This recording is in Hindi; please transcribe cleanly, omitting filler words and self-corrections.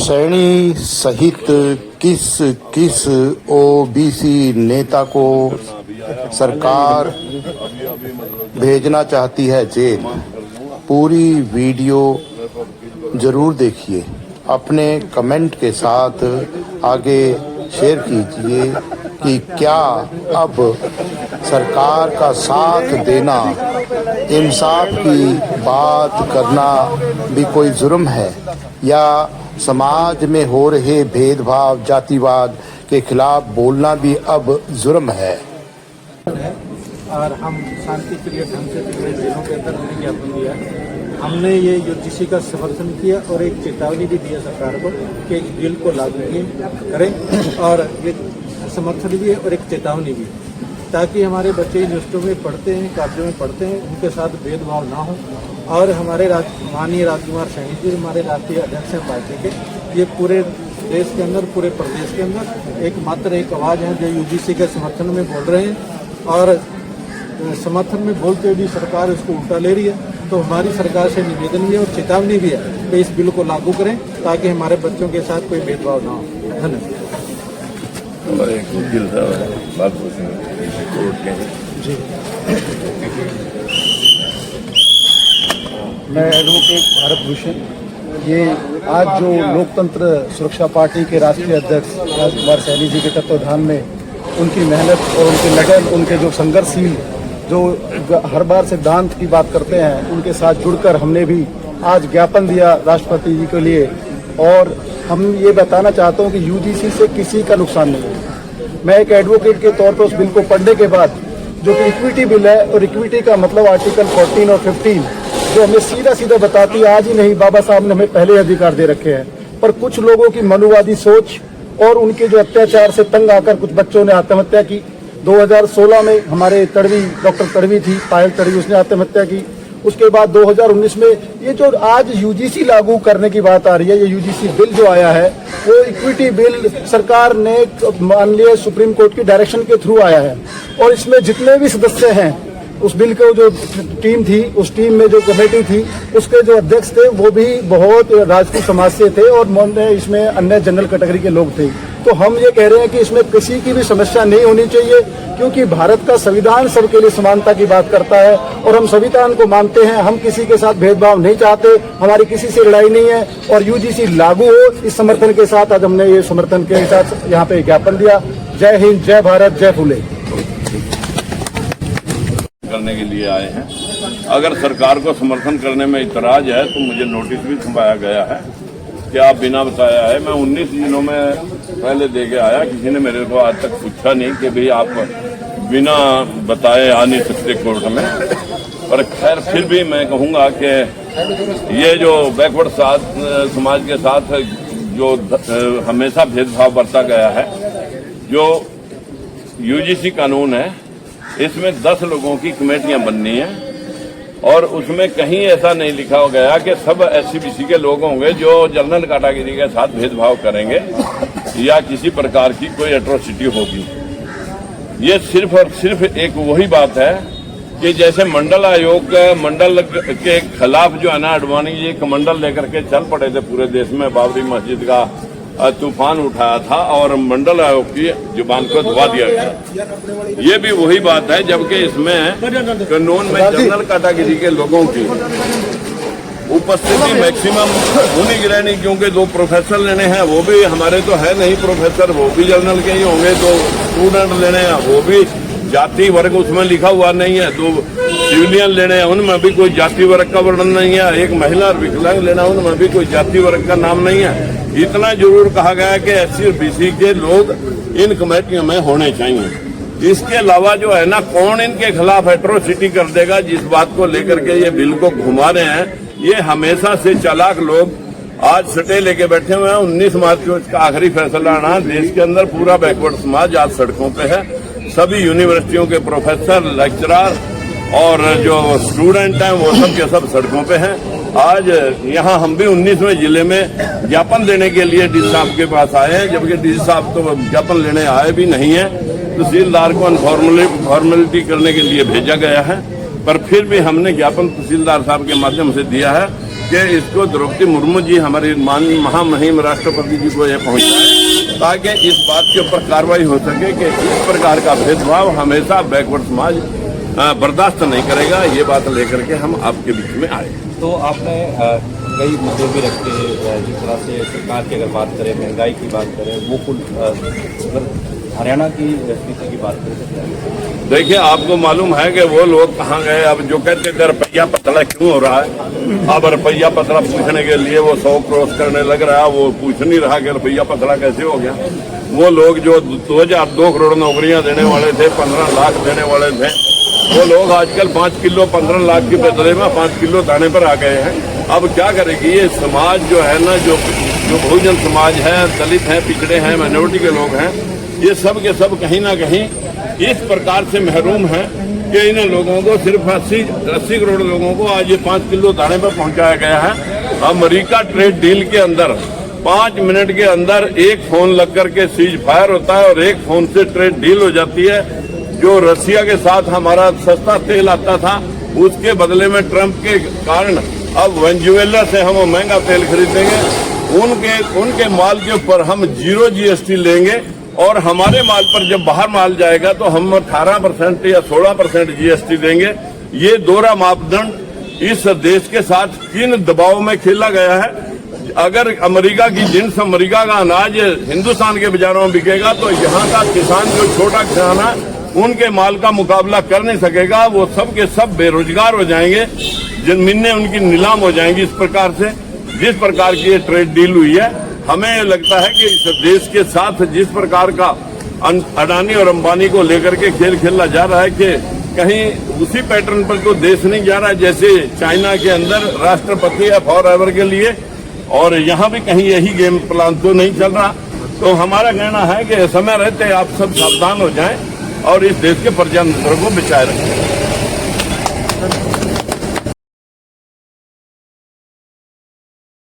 सैनी सहित किस किस ओबीसी नेता को सरकार भेजना चाहती है जेल। पूरी वीडियो जरूर देखिए, अपने कमेंट के साथ आगे शेयर कीजिए कि क्या अब सरकार का साथ देना, इंसाफ की बात करना भी कोई जुर्म है या समाज में हो रहे भेदभाव जातिवाद के खिलाफ बोलना भी अब जुर्म है। और हम शांति प्रिय ढंग से पिछले दिनों के अंदर ज्ञापन दिया। हमने ये यूजीसी का समर्थन किया और एक चेतावनी भी दिया सरकार को कि इस बिल को लागू करें, और एक समर्थन भी है और एक चेतावनी भी, ताकि हमारे बच्चे यूनिवर्सिटियों में पढ़ते हैं, कॉलेजों में पढ़ते हैं, उनके साथ भेदभाव ना हो। और हमारे माननीय राजकुमार सैनी जी हमारे राष्ट्रीय अध्यक्ष हैं पार्टी के, ये पूरे देश के अंदर, पूरे प्रदेश के अंदर एकमात्र एक आवाज़ है जो यूजीसी के समर्थन में बोल रहे हैं। और समर्थन में बोलते हुए भी सरकार इसको उल्टा ले रही है। तो हमारी सरकार से निवेदन भी है और चेतावनी भी है कि इस बिल को लागू करें ताकि हमारे बच्चों के साथ कोई भेदभाव ना हो। धन्यवाद। जी, मैं एडवोकेट भारत भूषण। ये आज जो लोकतंत्र सुरक्षा पार्टी के राष्ट्रीय अध्यक्ष राजकुमार सैनी जी के तत्वाधान में उनकी मेहनत और उनकी लगन, उनके जो संघर्षशील जो हर बार सिद्धांत की बात करते हैं, उनके साथ जुड़कर हमने भी आज ज्ञापन दिया राष्ट्रपति जी के लिए। और हम ये बताना चाहता हूँ कि यूजीसी से किसी का नुकसान नहीं है। मैं एक एडवोकेट के तौर पर उस बिल को पढ़ने के बाद, जो कि इक्विटी बिल है, और इक्विटी का मतलब आर्टिकल 14 और 15 जो हमें सीधा सीधा बताती है, आज ही नहीं बाबा साहब ने हमें पहले अधिकार दे रखे हैं, पर कुछ लोगों की मनुवादी सोच और उनके जो अत्याचार से तंग आकर कुछ बच्चों ने आत्महत्या की। 2016 में हमारे तड़वी, डॉक्टर तड़वी थी, पायल तड़वी, उसने आत्महत्या की। उसके बाद 2019 में ये जो आज यूजीसी लागू करने की बात आ रही है, ये यूजीसी बिल जो आया है वो इक्विटी बिल सरकार ने माननीय सुप्रीम कोर्ट की डायरेक्शन के थ्रू आया है। और इसमें जितने भी सदस्य हैं, उस बिल को जो टीम थी, उस टीम में जो कमेटी थी, उसके जो अध्यक्ष थे वो भी बहुत राजपूत समाज से थे और इसमें अन्य जनरल कैटेगरी के लोग थे। तो हम ये कह रहे हैं कि इसमें किसी की भी समस्या नहीं होनी चाहिए, क्योंकि भारत का संविधान सबके लिए समानता की बात करता है और हम संविधान को मानते हैं। हम किसी के साथ भेदभाव नहीं चाहते, हमारी किसी से लड़ाई नहीं है। और यूजीसी लागू हो, इस समर्थन के साथ आज हमने ये समर्थन के साथ यहाँ पे ज्ञापन दिया। जय हिंद, जय भारत, जय फुले करने के लिए आए हैं। अगर सरकार को समर्थन करने में इतराज है तो मुझे नोटिस भी थमाया गया है कि आप बिना बताया है। मैं 19 दिनों में पहले दे के आया, किसी ने मेरे को आज तक पूछा नहीं कि भाई आप बिना बताए आ नहीं सकते कोर्ट में। पर खैर फिर भी मैं कहूँगा कि ये जो बैकवर्ड समाज के साथ जो हमेशा भेदभाव बरता गया है, जो यूजीसी कानून है, इसमें 10 लोगों की कमेटियां बननी हैं और उसमें कहीं ऐसा नहीं लिखा गया कि सब एससी-बीसी के लोग होंगे जो जनरल कैटेगरी के साथ भेदभाव करेंगे या किसी प्रकार की कोई एट्रोसिटी होगी। ये सिर्फ और सिर्फ एक वही बात है कि जैसे मंडल आयोग मंडल के खिलाफ जो है ना, अडवाणी जी एक मंडल लेकर के चल पड़े थे पूरे देश में, बाबरी मस्जिद का तूफान उठाया था और मंडल आयोग की जुबान को दबा दिया गया। ये भी वही बात है, जबकि इसमें कानून में जनरल कैटेगरी के लोगों की उपस्थिति मैक्सिमम होनी की रहनी, क्योंकि 2 प्रोफेसर लेने हैं, वो भी हमारे तो है नहीं प्रोफेसर, वो भी जनरल के ही होंगे। 2 स्टूडेंट लेने हैं, वो भी जाति वर्ग उसमें लिखा हुआ नहीं है। 2 सिविलियन लेने हैं, उनमें भी कोई जाति वर्ग का वर्णन नहीं है। एक महिला और विकलांग लेना, उनमें भी कोई जाति वर्ग का नाम नहीं है। इतना जरूर कहा गया कि एससी और बीसी के लोग इन कमेटियों में होने चाहिए। इसके अलावा जो है ना, कौन इनके खिलाफ एट्रोसिटी कर देगा, जिस बात को लेकर के ये बिल को घुमा रहे हैं, ये हमेशा से चालाक लोग आज सटे लेके बैठे हुए हैं। 19 मार्च को इसका आखिरी फैसला आना। देश के अंदर पूरा बैकवर्ड समाज आज सड़कों पे है। सभी यूनिवर्सिटियों के प्रोफेसर, लेक्चरर और जो स्टूडेंट हैं वो सब के सब सड़कों पे हैं। आज यहाँ हम भी 19वें जिले में ज्ञापन देने के लिए डीसी साहब के पास आए हैं, जबकि डीसी साहब तो ज्ञापन लेने आए भी नहीं है। तहसीलदार को फॉर्मेलिटी करने के लिए भेजा गया है, पर फिर भी हमने ज्ञापन तहसीलदार साहब के माध्यम से दिया है कि इसको द्रौपदी मुर्मू जी हमारी महामहिम राष्ट्रपति जी को ये पहुंचाए, ताकि इस बात के ऊपर कार्रवाई हो सके कि इस प्रकार का भेदभाव हमेशा बैकवर्ड समाज बर्दाश्त नहीं करेगा। ये बात लेकर के हम आपके बीच में आए। तो आपने कई मुद्दे भी रखे, जिस तरह से सरकार की अगर बात करें, महंगाई की बात करें, वो कुल अगर हरियाणा की स्थिति की बात करें, देखिए आपको मालूम है कि वो लोग कहाँ गए। अब जो कहते थे रुपया पतला क्यों हो रहा है, अब रुपया पतला पूछने के लिए वो 100 क्रॉस करने लग रहा है। वो पूछ नहीं रहा कि रुपया पतला कैसे हो गया। वो लोग जो 2 करोड़ नौकरियां देने वाले थे, 15 लाख देने वाले थे, वो लोग आजकल 5 किलो 15 लाख के बदले में 5 किलो दाने पर आ गए हैं। अब क्या करेगी ये समाज जो है ना, जो बहुजन समाज है, दलित हैं, पिछड़े हैं, माइनॉरिटी के लोग हैं, ये सब के सब कहीं ना कहीं इस प्रकार से महरूम हैं कि इन लोगों को सिर्फ 80 करोड़ लोगों को आज ये 5 किलो दाने पर पहुंचाया गया है। अमेरिका ट्रेड डील के अंदर 5 मिनट के अंदर एक फोन लग करके सीज फायर होता है और एक फोन से ट्रेड डील हो जाती है। जो रसिया के साथ हमारा सस्ता तेल आता था, उसके बदले में ट्रंप के कारण अब वेनेजुएला से हम महंगा तेल खरीदेंगे। उनके माल के ऊपर हम 0 GST लेंगे और हमारे माल पर जब बाहर माल जाएगा तो हम 18% या 16% GST देंगे। ये दोहरा मापदंड इस देश के साथ किन दबाव में खेला गया है। अगर अमेरिका की जिन्स, अमेरिका का अनाज हिंदुस्तान के बाजारों में बिकेगा तो यहाँ का किसान, जो छोटा किसान है, उनके माल का मुकाबला कर नहीं सकेगा। वो सब के सब बेरोजगार हो जाएंगे, जमीनें उनकी नीलाम हो जाएंगी। इस प्रकार से जिस प्रकार की ये ट्रेड डील हुई है, हमें लगता है कि इस देश के साथ जिस प्रकार का अडानी और अंबानी को लेकर के खेल खेला जा रहा है कि कहीं उसी पैटर्न पर तो देश नहीं जा रहा है जैसे चाइना के अंदर राष्ट्रपति है फॉर एवर के लिए, और यहाँ भी कहीं यही गेम प्लान तो नहीं चल रहा। तो हमारा कहना है कि समय रहते आप सब सावधान हो जाएं और इस देश के प्रजातंत्र को बचाए रखें।